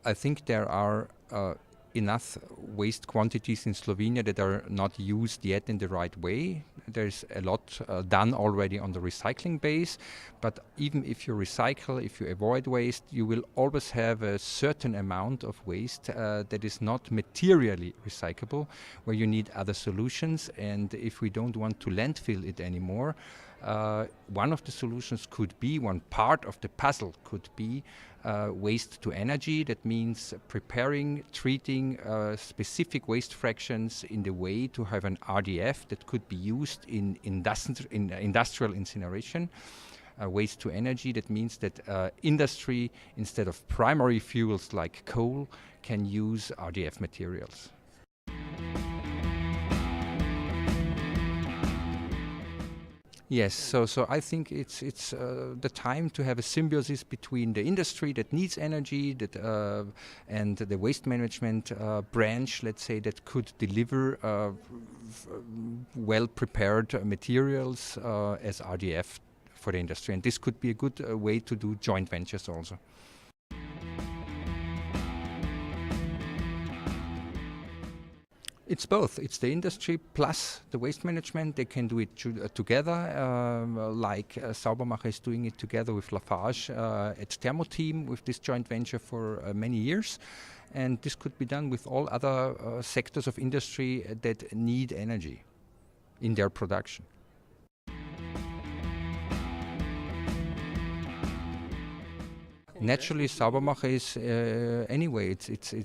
I think there are enough waste quantities in Slovenia that are not used yet in the right way. There's a lot done already on the recycling base, but even if you recycle, if you avoid waste, you will always have a certain amount of waste that is not materially recyclable, where you need other solutions. And if we don't want to landfill it anymore, one of the solutions could be, one part of the puzzle could be waste to energy. That means preparing, treating specific waste fractions in the way to have an RDF that could be used in industrial incineration. Waste to energy, that means that industry, instead of primary fuels like coal, can use RDF materials. Yes, so I think it's the time to have a symbiosis between the industry that needs energy and the waste management branch, let's say, that could deliver well-prepared materials as RDF for the industry. And this could be a good way to do joint ventures also. It's both. It's the industry plus the waste management. They can do it together, like Saubermacher is doing it together with Lafarge at Thermo Team with this joint venture for many years. And this could be done with all other sectors of industry that need energy in their production. Naturally, Saubermacher is anyway.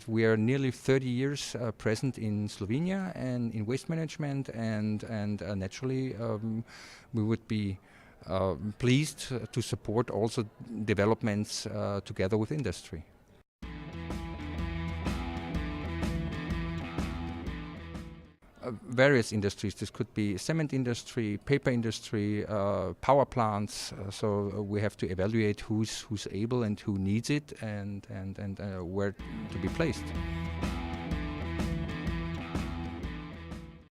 We are nearly 30 years present in Slovenia and in waste management, and naturally we would be pleased to support also developments together with industry. Various industries. This could be cement industry, paper industry, power plants. So we have to evaluate who's able and who needs it, and where to be placed.